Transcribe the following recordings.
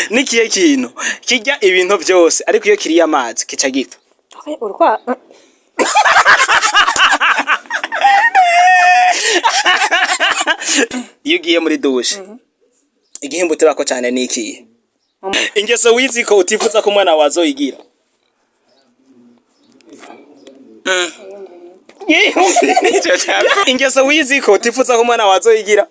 nikiye kintu kijya ibintu byose ariko iyo kiriye amazi kica gipfa. Urwa iyo ugiye muri dushe igihembo utabako cyane nikiye ingeso wizi ko utifuza ko umwana wazoyigira. Ingeso wizi ko utifuza ko umwana wazoyigira.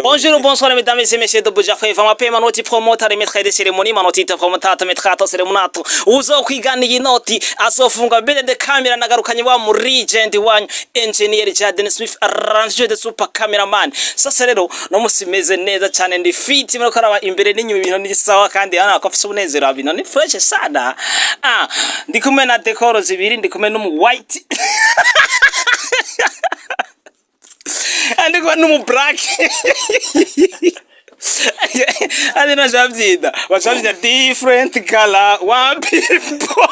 Bonjour, bonsoir mesdames et messieurs de Bujafe, vama pe manoti promoter maître de cérémonie manoti te promoter maître cérémonato uzo kwiganiye inoti azofunga mbere de camera nagarukanye wa mu regent wanyu engineer Jaden Smith arrangé de super cameraman. Sasa rero no musimeze neza cyane ndi fit muri karaba imbere n'inyuma ibintu ni sawa kandi ana ko afise ubunezero abino ni fresh sana. Ndi kumwe na decor zibiri ndi kumwe no white andi kwa numu black andi na javyida washavya different color one people.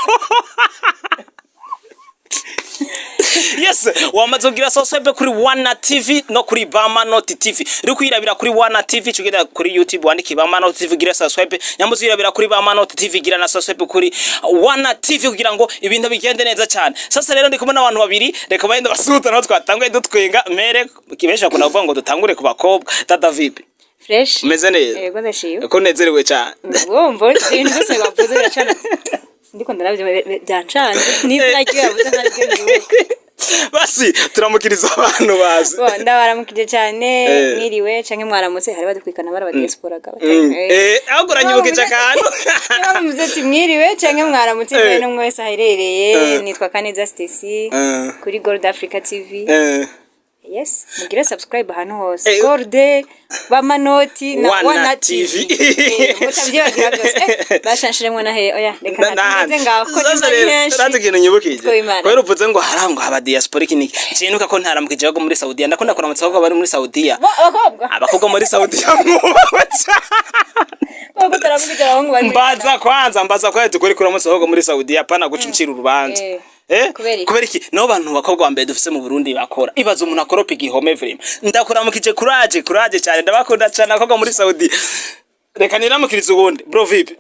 Yes, wamazogira subscribe kuri Wana TV no kuri Bamanoti TV. Uri kwirabira kuri Wana TV cugenda kuri YouTube wandiki Bamanoti TV gira subscribe. Nyambuzi irabira kuri Bamanoti TV gira na subscribe kuri Wana TV kugira ngo ibintu bigende neza cyane. Sasa rero ndi kumwe n'abantu babiri reka bayenda basuta no twatanguye dutwenga mere kibesha kuna kuvuga ngo dutangure ku bakobwa tata vipi. Fresh. Meze neza. Yego ndashiyo. Ko nezerewe cyane. Wumva ibintu byose bavuze cyane. Ndiko ndaravye byancanze niziragiye yavuze ntarigeze. Basi turamukiriza abantu bazi. Bo ndabaramukije cyane mwiriwe canke mwaramutse hari badukwikana bara diaspora gaba. Aguranye ubukije kantu. Yamuze ati mwiriwe canke mwaramutse bene umwe wese aherereye nitwa Kaneza Stacy kuri Gold Africa TV. Yes, mugire subscribe hano hose. Gold Bamanoti na Wana TV. Mutavye bagira byose. Bashanshiremwe na he oya reka naze ngaho ko nyinshi. Turazi kintu nyibukije. Kwero uvuze ngo harango aba diaspora kiniki. Cinuka ko ntaramukije bago muri Saudiya ndakunda kuramutsa ko bari muri Saudiya. Abakobwa muri Saudiya mubaza. Bako taramukije abahungu bari. Mbaza kwanza tukuri kuramutsa ko muri Saudiya pana gucicira urubanza. Kubera iki no bantu bakobwa mbere dufise mu Burundi bakora ibaza umuntu akoropa igihome vrema ndakuramukije courage cyane ndabakunda cyane akobwa muri Saudi reka niramukiriza ubundi bro vipi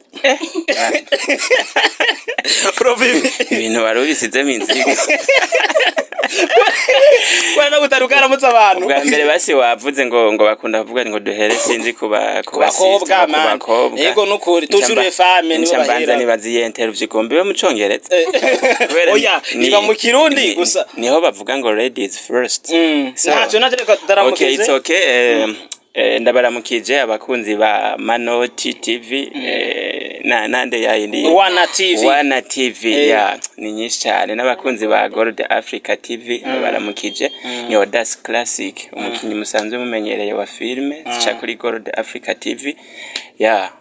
bro vipi ibintu barubisize minzi Kwenda gutarukara mutsa abantu bwa mbere basi wavuze ngo bakunda kuvuga ngo duhere sinzi kuba bakobwa yego nukuri toujours femme ni bahera ni baziye interview kombe yo mucongereza oya niba mu kirundi gusa niho bavuga ngo ladies first ntacyo natereka daramukize okay it's okay ndabaramukije abakunzi ba Manoti TV nande yayindi Wana TV ya ni nyinshi cyane n'abakunzi ba Gold Africa TV baramukije ni Odas Classic umukinyi musanzwe mumenyereye wa filme zica kuri Gold Africa TV ya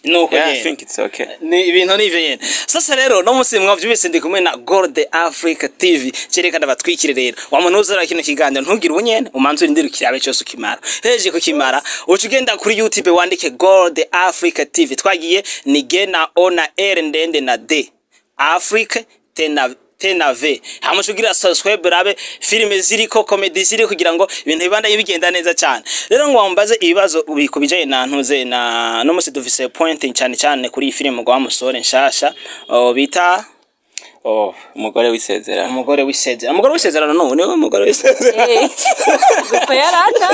no I think it's okay. Ni ibintu ni vyene. Sasa rero no musi mwavyubise ndi kumwe na Gold Africa TV. Cereka ndabatwikire rero. Wamunuzera kino kiganiro ntugira ubunyene umanze urindirukira abe cyose ukimara. Heje kukimara ucugenda kuri YouTube wandike Gold Africa TV. Twagiye ni gena ona R ndende na D. Africa tena V. Hamushugira subscribe rabe filime ziriko comedy ziri kugira ngo ibintu bibanda bigenda neza cyane. Rero ngo wambaze ibibazo ubikubijaye na ntuze na no musi dufise pointing cyane kuri filime ngo amusore nshasha bita umugore wisezerano umugore wisezerano no niwe umugore wisezerano gufa yarata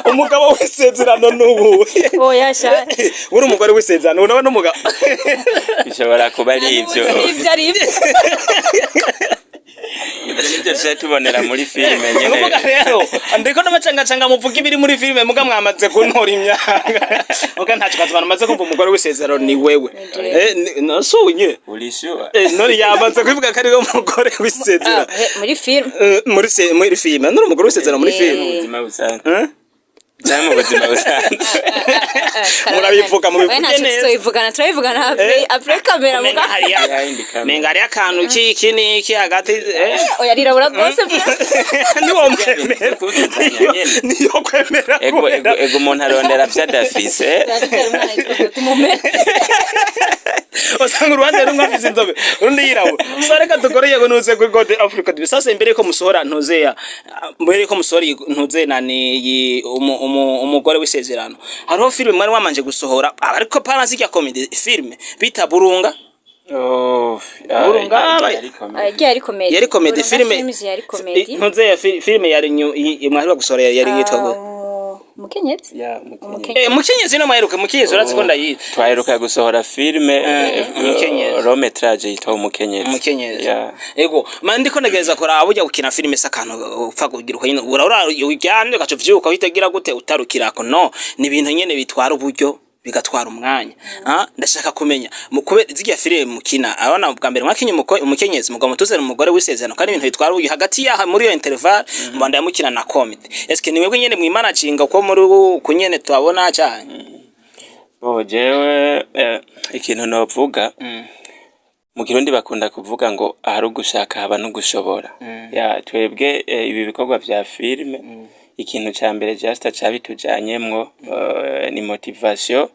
umugabo wisezerano nubu oya sha uri umugore wisezerano unawe n'umugabo bishobora kuba ari ibyo Nibyo tubonera muri filime nyene. Nuko rero ndiko namacanga muvuga ibiri muri filime muga mwamaze kuntora imyaka. Oka ntacyo kazibana maze kumva umugore w'isezerano ni wewe. Nasunye. Ulishuwa. Nori yamaze kwivuga ko ari we mugore w'isezerano. Muri film. Muri filime. Nuri umugore w'isezerano muri filime. Ubuzima busanzwe. cyangwa mu buzima busanzwe murabivuga mu we ntacyo tuyivugana turayivugana après camera muga menga ari akantu kiki niki hagati oya rirabura rwose niwo mwemera niyo kwemera ego umuntu arondera vyadafise usanga uruhande rumwe afise inzobe urundi yirabura so reka dukoreye ngo nuze kuri God Africa TV sasa imbere ko musohora ntuzeya mbere ko musohora ntuze nani umugore w'isezerano hariho filime mwari wamanje gusohora ariko paransi ya comedy filime bita burunga burunga yari comedy filime ntuzeya filime yari mwari gusohora yari yitwa mukenyezi no maheruka mukenyezi uratse ko ndayizi twaheruka gusohora filime rometrage yitwa umukenyezi ego mandi ko nagereza kora abujya gukina filime sakantu upfa kugira uko nyine urara uryamye gaco vyuka uhitagira gute utarukirako no ni ibintu nyene bitwara uburyo bigatwara umwanya ndashaka kumenya mukube zigiye filime mukina abana bwa mbere mwakinye umukenyezi mugabo mutuzera umugore w'isezerano kandi ibintu bitwara uburyo hagati ya muri yo interval mbanda yamukina na comedy eske ni mwebwe nyene mwimanacinga ko muri kunyene twabona cyane jewe ikintu novuga mu Kirundi bakunda kuvuga ngo ahari ugushaka haba no gushobora twebwe ibi bikorwa vya filime ikintu ca mbere just cabitujanyemwo ni motivation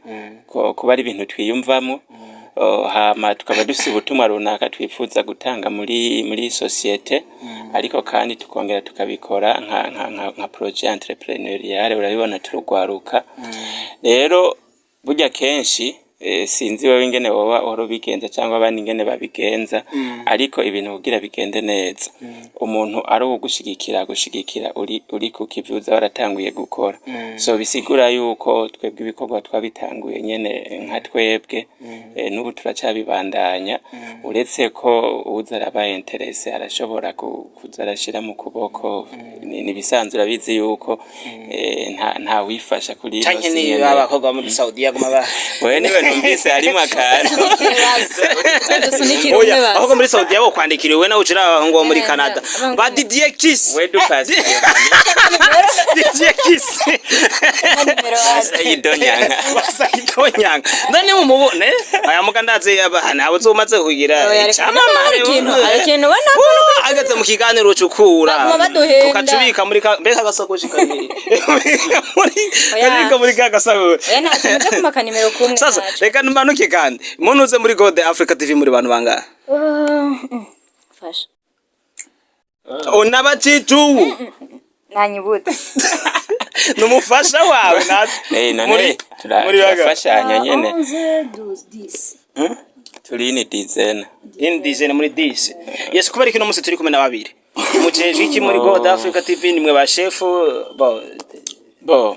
kuba ari ibintu twiyumvamo hama tukaba dufise ubutumwa runaka twifuza gutanga muri societe ariko kandi tukongera tukabikora nka projet entrepreneurial urabibona turugwaruka rero burya kenshi sinzi wewe ingene woba orobigenza cyangwa abandi ingene babigenza ariko ibintu kugira bigende neza umuntu ari ugushigikira uri kukivyuza waratanguye gukora so bisigura yuko twebwe ibikorwa twabitanguye nyene nka twebwe n'ubu turacabibandanya uretse ko uzaraba interesse arashobora kuzarashira mu kuboko ni bisanzwe urabizi yuko nta wifasha kuri cyane ni abakobwa muri Saudi yaguma we niwe numvise harimo akantu oya ahubwo muri Saudi yabo kwandikiriwe na ucira ngo muri Canada ba Didier Kiss we dupasi Didier Kiss idonyanga basa idonyanga none mumubone aya mugandaze abana abo zomaze kugira cyama ikintu bana agaze mu kiganiro cukura ukacubika muri mbeka gasakoshi kari muri gasakoshi nta kumaka nimero kumwe sasa reka mbanuke kandi munuze muri God Africa TV muri bantu banga fasha onabacitu nanyibutse numufasha wawe muri turafashanya nyene turi ni design muri dise yes kubera kino musi turi kumwe na babiri mujeje iki muri God Africa TV nimwe ba chef bo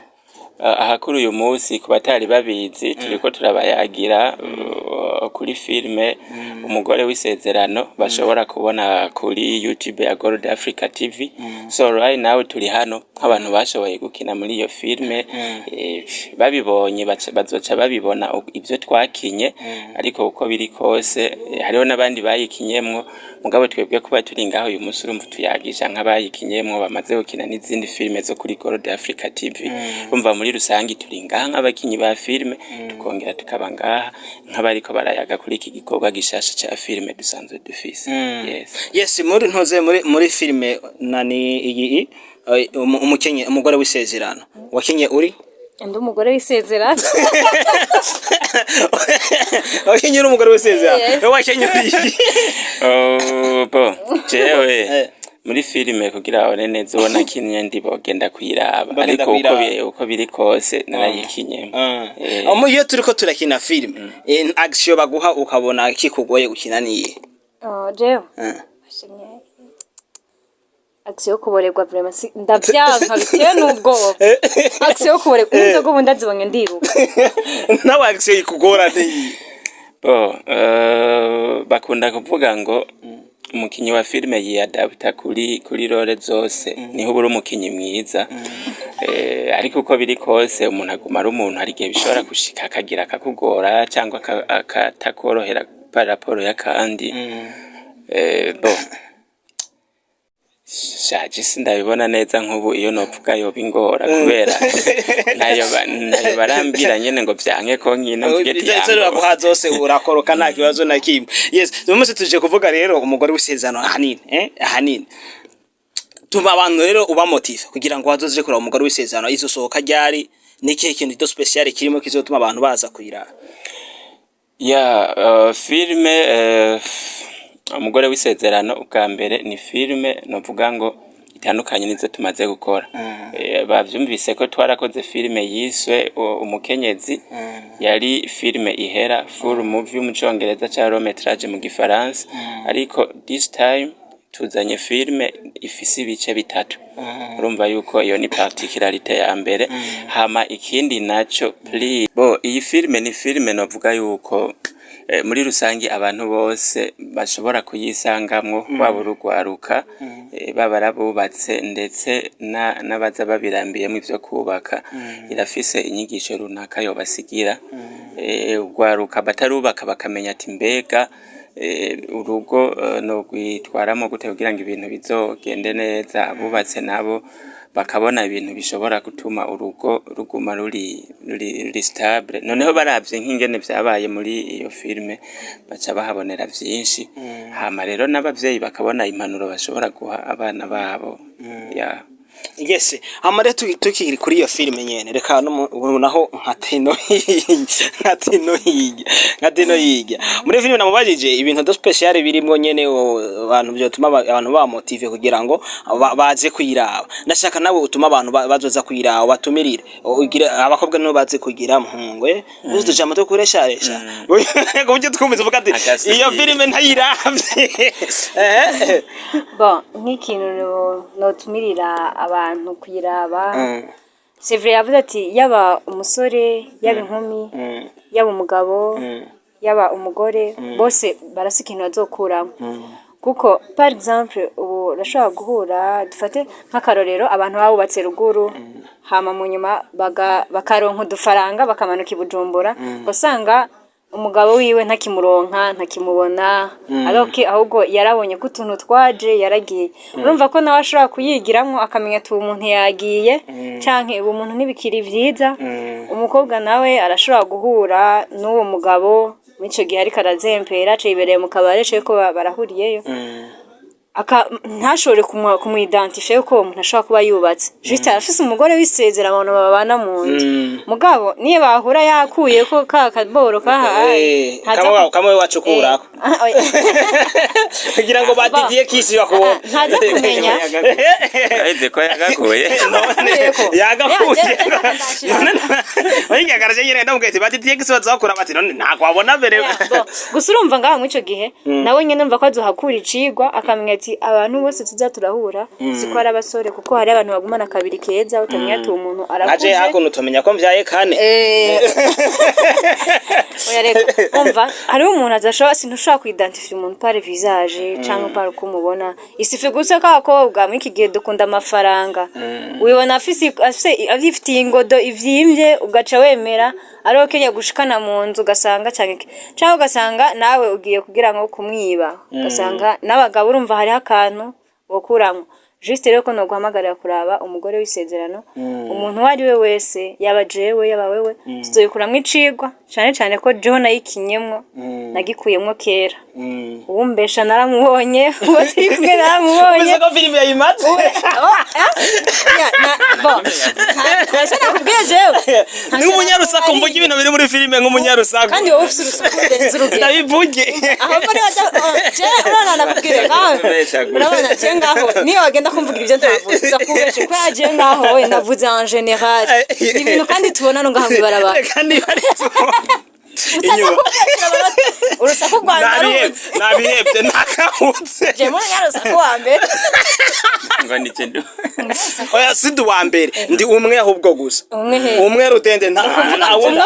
ahakuru uyu munsi kubatari babizi turiko turabayagira kuri filme umugore w'isezerano bashobora kubona kuri YouTube ya God Africa TV so right now turi hano nk'abantu bashoboye gukina muri iyo filme babibonye bazoca babibona ivyo twakinye ariko uko biri kose hariho nabandi bayikinyemwo mugabo twebwe kuba turi ngaho uyu munsi urumva tuyagisha nk'abayikinyemwo bamaze gukina n'izindi filme zo kuri God Africa TV umva muri rusangi turi ngaha nk'abakinyi ba filme tukongera tukaba ngaha nk'abariko barayaga kuri iki gikorwa gishasha ca filme dusanzwe dufise yes muri ntoze muri filme nani iyi umugore w'isezerano wakinye uri ndi umugore w'isezerano wakinye uri umugore w'isezerano wakinye uri bo jewe muri filime kugira abone neza ubona kinye ndibogenda kwiraba ariko uko biri kose narayikinye iyo turiko turakina filime action baguha ukabona kikugoye gukina niye jewe action kuborerwa vraiment ndavyanka bitewe n'ubwoba action kuborerwa unzo go ndazibonye ndiruka nawe action ikugora niye bo bakunda kuvuga ngo umukinyi wa filime yiyadapta kuri role zose niho ubura umukinyi mwiza ariko uko biri kose umuntu aguma ari umuntu hari igihe bishobora gushika akagira akakugora cyangwa akatakorohera paraporo ya kandi bo shaje sindabibona neza nk'ubu iyo novuga yo bingora kubera nayo barambira nyene ngo byanke ko nkino mvuge Itsero guha zose urakoroka nta kibazo na kimwe. Yes, umunsi tuje kuvuga rero umugore w'isezerano ahanini. Tuma abantu rero uba motive kugira ngo wazoje kuraba umugore w'isezerano izosohoka ryari niki kintu cyo special kirimo kizotuma abantu baza kuyira. Filme umugore w'isezerano ubwa mbere ni filme novuga ngo itandukanye nizo tumaze gukora. Bavyumvise ko twarakoze filme yiswe umukenyezi yari filme ihera full movie mu Congereza ca long métrage mu Gifaransa ariko this time tuzanye filme ifise ibice bitatu. Urumva yuko iyo ni particularité ya mbere. Hama ikindi naco please iyi filme ni filme novuga yuko muri rusangi abantu bose bashobora kuyisangamwo waba urugwaruka babarabubatse ndetse n'abaza babirambiyemo ivyo kubaka. Irafise inyigisho runaka yo basigira ugwaruka batarubaka bakamenya ati mbega urugo no gwitwaramo gute kugira ngo ibintu bizogende neza. Abubatse nabo bakabona ibintu bishobora gutuma urugo ruguma ruri stable. Noneho baravye nk'ingene vyabaye muri iyo filme baca bahabonera vyinshi. Hama rero n'abavyeyi bakabona impanuro bashobora guha abana babo. Yes, amare tukiri kuri iyo filme nyene reka naho nkatino yiga muri filme namubajije ibintu do special birimo nyene abantu byotuma abantu ba motive kugira ngo baze kuyiraba. Ndashaka nawe utuma abantu bazoza kuyiraba batumirire abakobwa no baze kugira mhungwe uzujama to kuresharesha kubyo twumvize uvuga ati iyo filme ntayiravye bon nk'ikintu no tumirira abantu kuyiraba. C'est vrai yavuze ati yaba umusore yaba inkumi yaba umugabo yaba umugore bose barasi ikintu bazokuramo kuko par exemple ubu rashobora guhura dufate nk'akarorero abantu babubatse ruguru hama mu nyuma bakaronka udufaranga bakamanuka ibujumbura usanga umugabo wiwe ntakimuronka ntakimubona aroke ahubwo yarabonye ko utuntu twaje yaragiye. Urumva ko nawe ashobora kuyigiramwo akamenya ati umuntu yagiye canke ubu muntu nibikiri vyiza. Umukobwa nawe arashobora guhura n'uwo mugabo mico gihe ariko arazempera cibereye mu kabare cyo ko barahuriyeyo ntashobore kumuidentify ko umuntu ashobora kuba yubatse juste arafise umugore w'isezerano abantu babana mu nzu mugabo niye bahura yakuye ko kakaboro kahaye kamwe wacukurako kugira ngo badidiye kisi bakubona ntaza kumenya aize ko yagakuye yagakuye oyigagaraje nyine ndamugete badidiye kisi bazakura bati none ntago wabona mbere gusa urumva ngaho mu ico gihe nawe nyene numva ko azohakura icigwa akamenya ati abantu bose tuza turahura siko ari abasore kuko hari abantu bagumana kabiri keza utamenya ati umuntu arakuze aje hakuno tumenya ko mvyaye kane umva hari umuntu azashobora sintushaka kuidentify umuntu par visage cyangwa par kumubona isife gusa kakobwa muri iki gihe dukunda amafaranga wibona afise afite ingodo ivyimbye ugaca wemera arokeye gushikana mu nzu ugasanga cyangwa ugasanga nawe ugiye kugira ngo kumwiba ugasanga n'abagabo urumva hari akantu wokuramwo juste rero ko no guhamagarira kuraba umugore w'isezerano umuntu wari we wese yaba jewe yaba wewe tuzoyikuramwe icigwa cyane ko John ayikinyemwo nagikuyemwo kera ubumbesha naramubonye wose kumwe naramubonye ko filime yayimatse ni umunyarusako mvuga ibintu biri muri filime nk'umunyarusako kandi wowe ufite urusaku rurenze urugero ndabivuge aho bari urabona nakubwira urabona ngaho niyo wagenda kumvugira ibyo ndavuze zakubeshe ko yagiye ngaho we navuze en general ibintu kandi tubona no ngaho bibaraba kandi bari inyuma urusaku rwanda nabihebye nakahutse je muri yarusaku wa mbere ngo ni cyo oya sindu wa mbere ndi umwe ahubwo gusa umwe rutende nta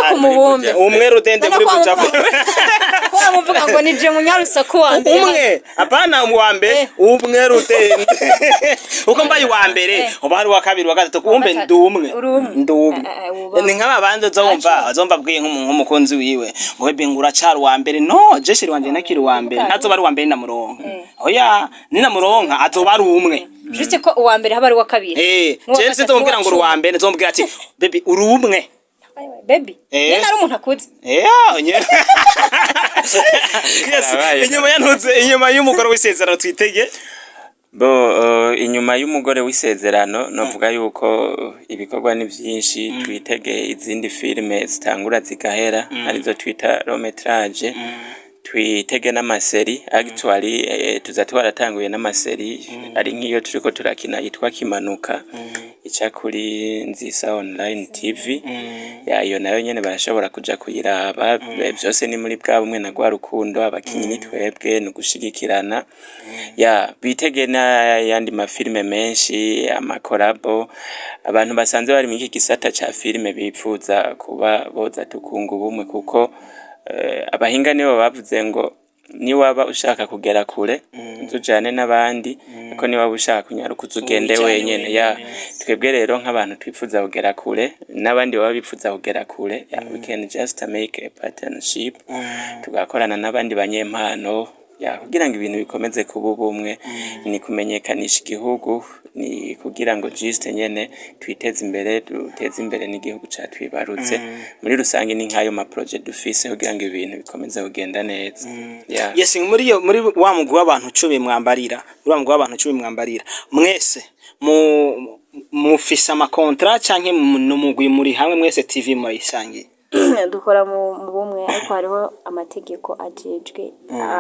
kumubumbe umwe rutende muri bucafu ko amuvuga ngo ni je munyarusaku wa mbere umwe apana wa mbere umwe rutende uko mbaye wa mbere ubari wa kabiri wa gatatu kumbe ndumwe ni nk'aba bandi zomba bwiye nk'umukunzi wiwe ngo bengura cyaro wa mbere no je shiri wanje nakiri wa mbere ntazo bari wa mbere na muronka oya ni na muronka atoba ari umwe juste ko uwa mbere haba ari wa kabiri Jense nzombwira ngo uwa mbere nzombwira ati baby uri umwe baby yena ari umuntu akuze inyuma y'umugore w'isezerano twitege inyuma y'umugore w'isezerano novuga yuko ibikorwa ni byinshi twitege izindi filime zitangura zigahera arizo twita long metrage twitege n'amaseri actually tuzatwaratanguye n'amaseri ari nk'iyo turiko turakina yitwa Kimanuka ica kuri Nzisa online TV iyo nayo nyene barashobora kuja kuyiraba byose ni muri bwa bumwe na gwa rukundo abakinyi ni twebwe no gushigikirana bitege na yandi mafilme menshi amakorabo abantu basanze bari mu iki gisata ca filme bipfuza kuba boza tukunga ubumwe kuko abahinga nibo bavuze ngo ni waba ushaka kugera kure tujane n'abandi ko ni waba ushaka kunyaruka uzugende wenyene twebwe rero nk'abantu twifuza kugera kure n'abandi baba bifuza kugera kure we can just make a partnership tugakorana n'abandi banyempano kugira ngo ibintu bikomeze kuba ubumwe ni kumenyekanisha igihugu ni kugira ngo juste nyene twiteze imbere duteze imbere n'igihugu catwibarutse muri rusange ni nkayo ma project dufise kugira ngo ibintu bikomeze kugenda neza yes muri wa mugwi w'abantu 10 mwambarira mwese mufise ama contrat canke n'umugwi muri hamwe mwese TV murisangiye dukora mu bumwe ariko hariho amategeko ajejwe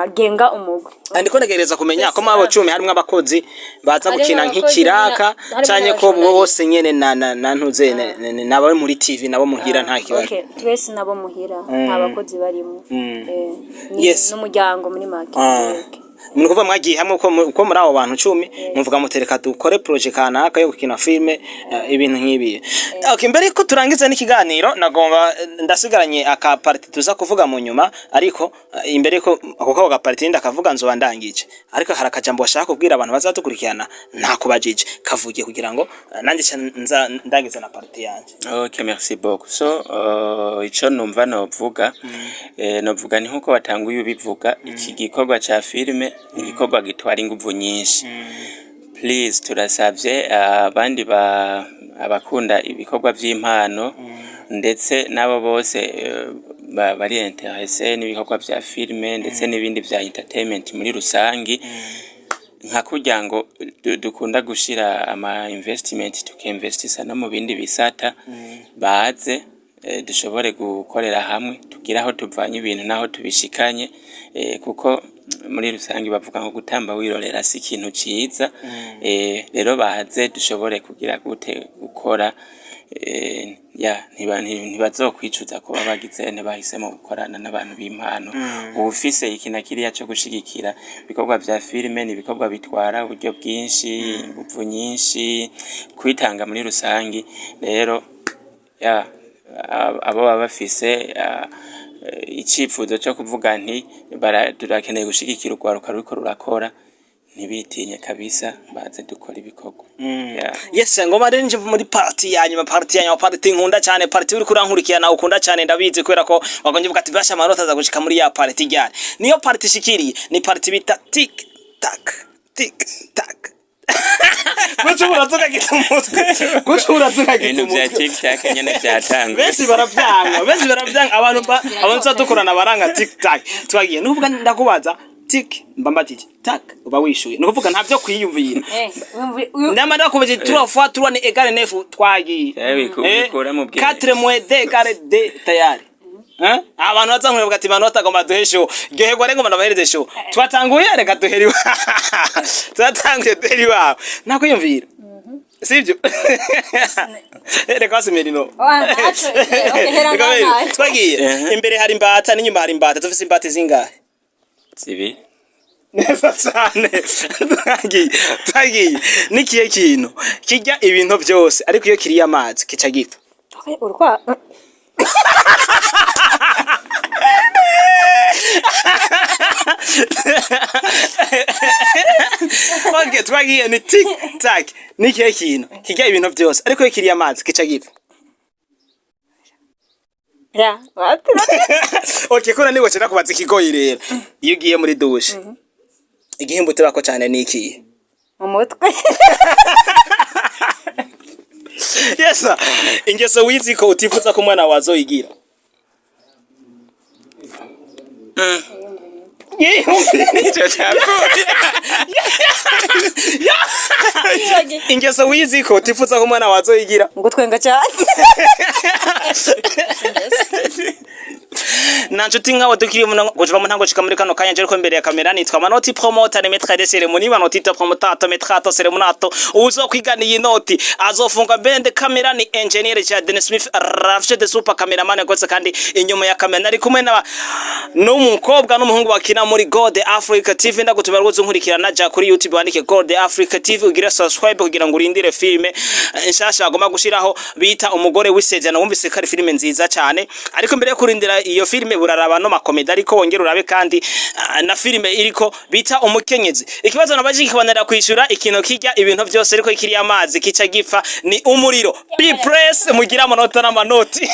agenga umugwi ndiko negereza kumenya ko mabo 10 harimo abakozi baza gukina nk'ikiraka cyane ko bose nyene na ntuze nabo muri TV nabo muhira nta kibazo twese nabo muhira abakozi barimo n'umuryango muri make Muri kuva mwagiye hamwe uko muri abo bantu 10 muvuga mutereka dukore project kanaka yo gukina filme ibintu nk'ibi. Okay, mbere ko turangiza n'ikiganiro nagomba ndasigaranye aka party tuza kuvuga mu nyuma ariko imbere ko ako ka party ndakavuga nzo bandangije ariko harakajambo bashaka kubwira abantu bazadukurikirana nta kubajije kavugiye kugira ngo nanjye ndangiza na party yanje. Okay, merci beaucoup. So ico numva novuga novuga ni nkuko batanguye ubivuga iki gikorwa ca filme igikorwa gitwara inguvu nyinshi. Please turasavye abandi abakunda ibikorwa vy'impano ndetse nabo bose bari intéressé n'ibikorwa vya filme ndetse n'ibindi vya entertainment muri rusangi nka kugira ngo dukunda gushira ama investment tukinvestisa no mu bindi bisata baze dushobore gukorera hamwe tugira aho tuvanye ibintu naho tubishikanye kuko muri rusangi bavuga ngo gutamba wirorera si ikintu ciza rero baze dushobore kugira gute gukora ntibazokwicuza kuba bagize bahisemo gukorana n'abantu b'impano ubufise ikina kiriya cyo gushigikira ibikorwa vya filme n'ibikorwa bitwara uburyo bwinshi ingufu nyinshi kwitanga muri rusangi rero abo baba bafise icifuzo cyo kuvuga nti turakeneye gushigikira urwaruka ruriko rurakora ntibitinye kabisa baze dukora ibikorwa. Yes, ngoma renje muri party yanyuma party nkunda cyane party uri kurankurikirana ukunda cyane ndabizi kwera ko wagonje vuga ati basha amanota za gushika muri ya party ryari niyo party shikiriye ni party bita tik tak gushura tuka gitumutwe bya TikTok nyene byatanga bese baravyanga abantu dukorana baranga TikTok twagiye nuvuga ndakubaza tik mbambatije tak uba wishuye nukuvuga ntavyo kwiyumvira ndamara kubaje 3 fois 3 ni égale 9 twagiye bikora mu bwe 4 moins d égale d tayari abantu bazankuye bavuga ati manota agomba duhesho gihegwa rengo ndabahereze show twatanguye reka duheriwa twatanguye duheriwa nakwiyumvira sivyo reka asimerino twagiye imbere hari imbata n'inyuma hari imbata tufise imbata zingahe zibi neza cyane twagiye nikiye kintu kijya ibintu byose ariko iyo kiriya amazi kica gipfa urwa okay twagiye ni tik tak nikiye kintu kijya ibintu byose ariko iyo kiriya amazi kica gipfa okay kora niwe cyane kubaza ikigoyi rero iyo ugiye muri douche igihimbo turako cyane niki mu mutwe. Yes sir. Ingeso wizi ko utifuza ko umwana wazoyigira. Ingeso wizi ko utifuza ko umwana wazoyigira. Ngutwenga cyane. Nanchuti nkawe dukiri kuva mu ntango cika muri kano kanya nje ko imbere ya kamera nitwa Manoti Promoter ne maître de cérémonie Manoti Promoter maître cérémonato uzo kwigana iyi noti azofunga bende kamera ni engineer Jaden Smith rafshe de super cameraman gose kandi inyuma ya kamera ari kumwe na n'umukobwa n'umuhungu bakina muri God Africa TV ndagutubara rwose nkurikirana ja kuri YouTube wandike God Africa TV ugira subscribe kugira ngo urindire filme nshasha agomba gushiraho bita umugore wisezerano wumvise ko ari filme nziza cyane ariko mbere yo kurindira iyo filme buraraba no makomedi ariko wongera urabe kandi na filme iriko bita umukenyezi ikibazo nabaje kibanira kwishura ikintu kijya ibintu byose ariko ikiri amazi kica gifa ni umuriro be press mugira amanota n'amanoti